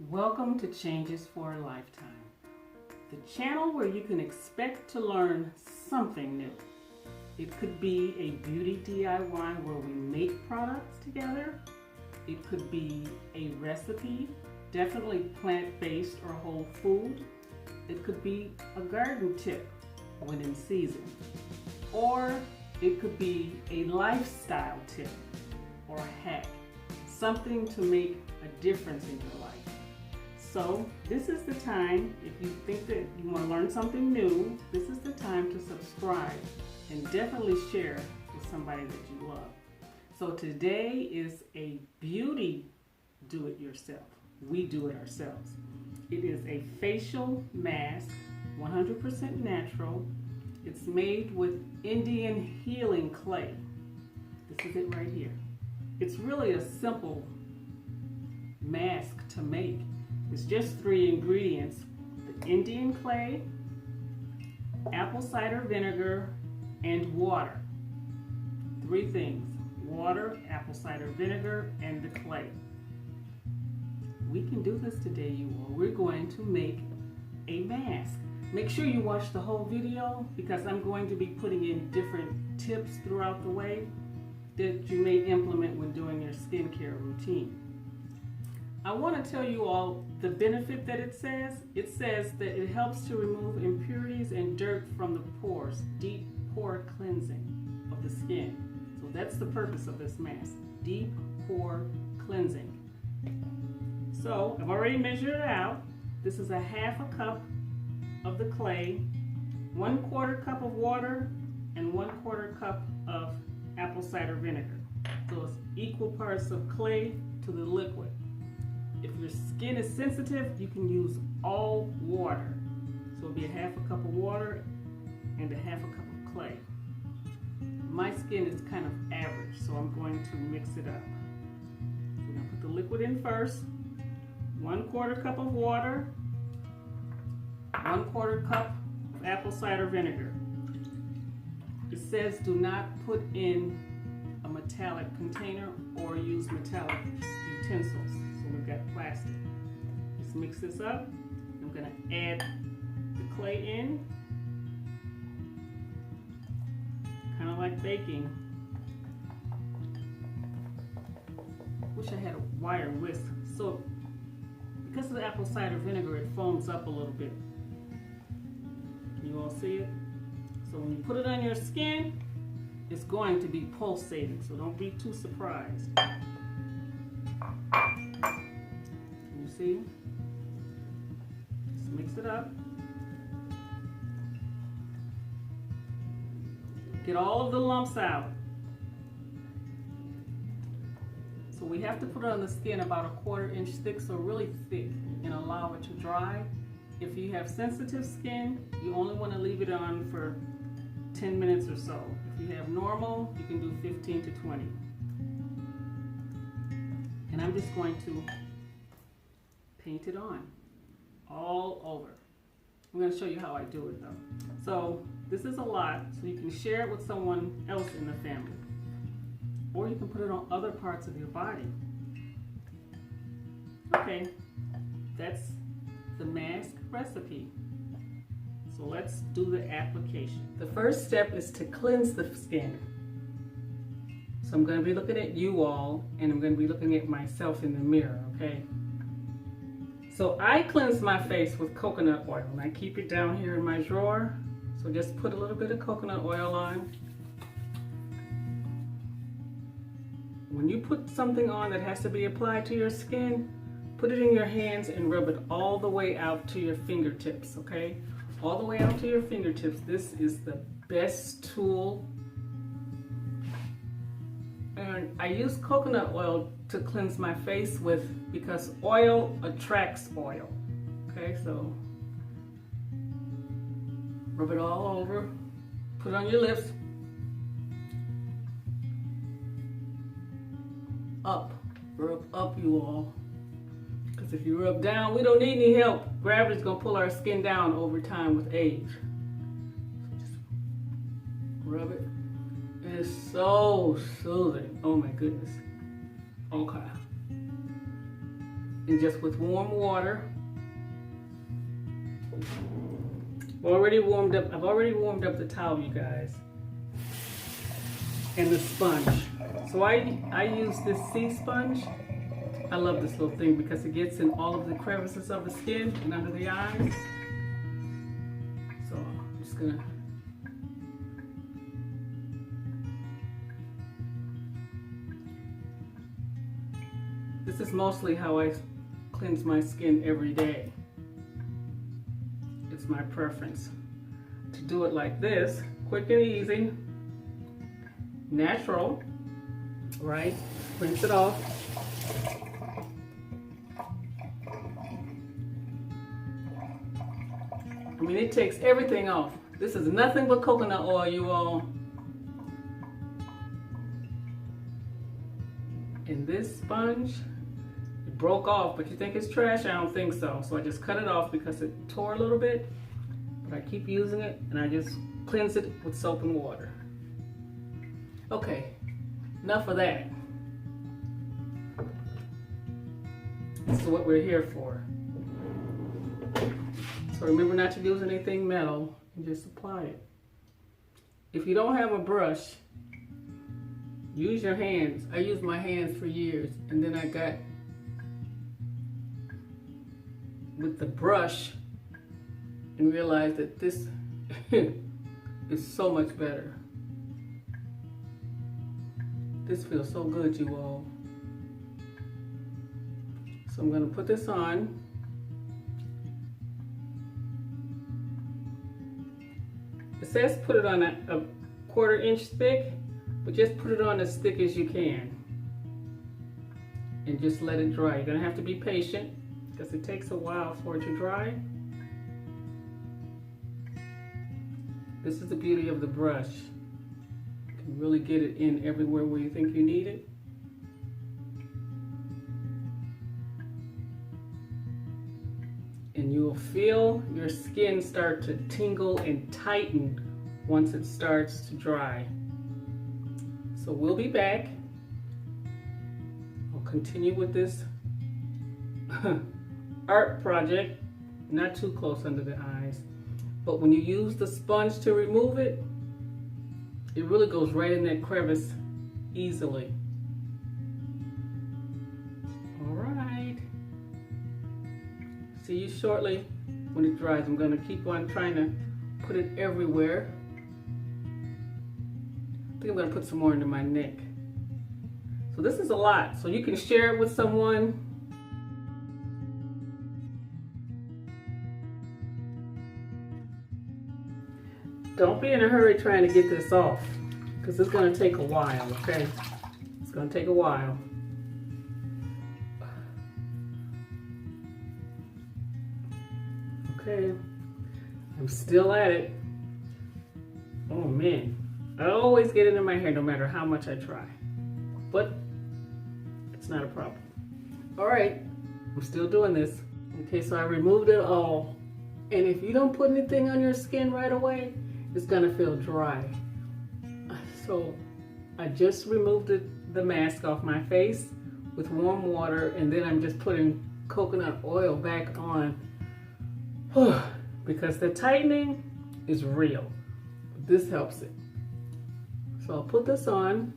Welcome to Changes for a Lifetime, the channel where you can expect to learn something new. It could be a beauty DIY where we make products together. It could be a recipe, definitely plant-based or whole food. It could be a garden tip when in season. Or it could be a lifestyle tip or hack, something to make a difference in your life. So this is the time, if you think that you want to learn something new, this is the time to subscribe and definitely share with somebody that you love. So today is a beauty do-it-yourself. We do it ourselves. It is a facial mask, 100% natural. It's made with Indian healing clay. This is it right here. It's really a simple mask to make. It's just 3 ingredients: the Indian clay, apple cider vinegar, and water. 3 things: water, apple cider vinegar, and the clay. We can do this today, you all. We're going to make a mask. Make sure you watch the whole video because I'm going to be putting in different tips throughout the way that you may implement when doing your skincare routine. I want to tell you all the benefit that it says. It says that it helps to remove impurities and dirt from the pores, deep pore cleansing of the skin. So that's the purpose of this mask, deep pore cleansing. So I've already measured it out. This is a 1/2 cup of the clay, 1/4 cup of water, and 1/4 cup of apple cider vinegar. So it's equal parts of clay to the liquid. If your skin is sensitive, you can use all water. So it'll be a 1/2 cup of water and a 1/2 cup of clay. My skin is kind of average, so I'm going to mix it up. We're going to put the liquid in first. 1/4 cup of water, 1/4 cup of apple cider vinegar. It says do not put in a metallic container or use metallic utensils. So we've got plastic. Just mix this up. I'm going to add the clay in, kind of like baking. Wish I had a wire whisk. So because of the apple cider vinegar, it foams up a little bit. Can you all see it? So when you put it on your skin, it's going to be pulsating, so don't be too surprised. Can you see? Just mix it up. Get all of the lumps out. So we have to put it on the skin about a 1/4 inch thick, so really thick, and allow it to dry. If you have sensitive skin, you only want to leave it on for 10 minutes or so. If you have normal, you can do 15 to 20. And I'm just going to paint it on all over. I'm going to show you how I do it though. So this is a lot, so you can share it with someone else in the family. Or you can put it on other parts of your body. Okay, that's the mask recipe. So let's do the application. The first step is to cleanse the skin. So I'm going to be looking at you all, and I'm going to be looking at myself in the mirror, okay? So I cleanse my face with coconut oil, and I keep it down here in my drawer. So just put a little bit of coconut oil on. When you put something on that has to be applied to your skin, put it in your hands and rub it all the way out to your fingertips, okay? All the way out to your fingertips. This is the best tool. And I use coconut oil to cleanse my face with because oil attracts oil. Okay, so rub it all over. Put it on your lips. Up. Rub up, you all. Because if you rub down, we don't need any help. Gravity's going to pull our skin down over time with age. So just rub it. It's so soothing. Oh my goodness. Okay. and just with warm water. I've already warmed up the towel, you guys, and the sponge. So I use this sea sponge. I love this little thing because it gets in all of the crevices of the skin and under the eyes. So I'm just gonna this is mostly how I cleanse my skin every day. It's my preference to do it like this, quick and easy, natural, right? Rinse it off. I mean, it takes everything off. This is nothing but coconut oil, you all. And this sponge, it broke off, but you think it's trash? I don't think so. So I just cut it off because it tore a little bit. But I keep using it, and I just cleanse it with soap and water. Okay, enough of that. This is what we're here for. So remember not to use anything metal and just apply it. If you don't have a brush, use your hands. I used my hands for years, and then I got with the brush and realized that this is so much better. This feels so good, you all. So I'm going to put this on. It says put it on a 1/4 inch thick, but just put it on as thick as you can. And just let it dry. You're going to have to be patient because it takes a while for it to dry. This is the beauty of the brush. You can really get it in everywhere where you think you need it. And you'll feel your skin start to tingle and tighten once it starts to dry. So we'll be back. I'll continue with this art project, not too close under the eyes. But when you use the sponge to remove it, it really goes right in that crevice easily. See you shortly when it dries. I'm going to keep on trying to put it everywhere. I think I'm going to put some more into my neck. So this is a lot. So you can share it with someone. Don't be in a hurry trying to get this off, because it's going to take a while, okay? It's going to take a while. Okay, I'm still at it. Oh man, I always get it in my hair no matter how much I try, but it's not a problem. All right, I'm still doing this. Okay, so I removed it all, and if you don't put anything on your skin right away, it's gonna feel dry. So I just removed the mask off my face with warm water, and then I'm just putting coconut oil back on. Because the tightening is real. This helps it. So I'll put this on,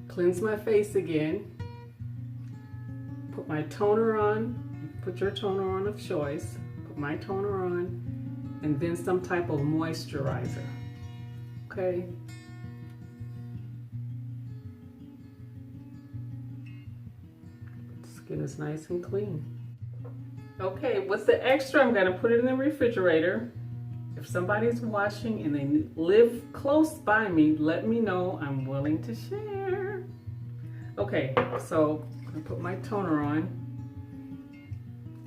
cleanse my face again, put my toner on. You can put your toner on of choice. Put my toner on, and then some type of moisturizer. Okay. The skin is nice and clean. Okay, what's the extra? I'm going to put it in the refrigerator. If somebody's watching and they live close by me, let me know. I'm willing to share. Okay, so I'm going to put my toner on.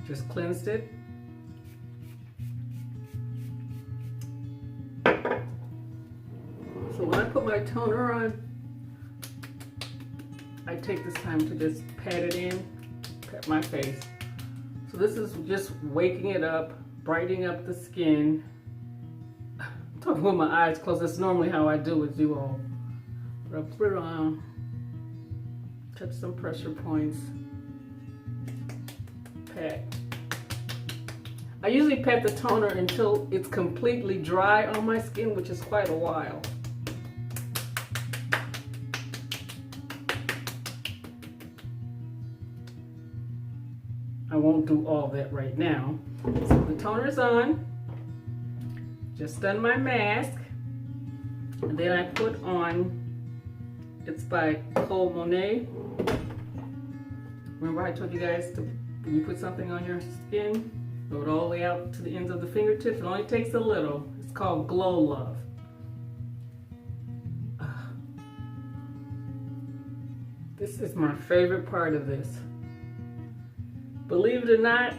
Just cleansed it. So when I put my toner on, I take this time to just pat it in, pat my face. So this is just waking it up, brightening up the skin. I'm talking with my eyes closed. That's normally how I do it, you all. But I put it on, touch some pressure points. pat. I usually pat the toner until it's completely dry on my skin, which is quite a while. I won't do all that right now. So the toner's on. Just done my mask. And then I put on, it's by Cole Monet. Remember I told you guys to, when you put something on your skin, go it all the way out to the ends of the fingertips. It only takes a little. It's called Glow Love. This is my favorite part of this. Believe it or not,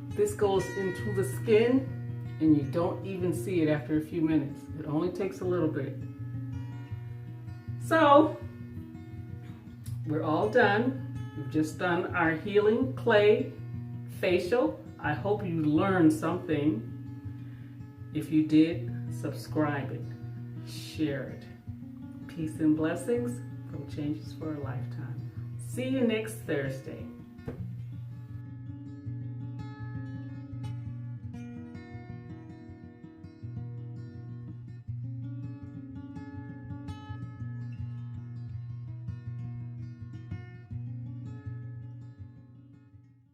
this goes into the skin and you don't even see it after a few minutes. It only takes a little bit. So, we're all done. We've just done our healing clay facial. I hope you learned something. If you did, subscribe it, share it. Peace and blessings from Changes for a Lifetime. See you next Thursday.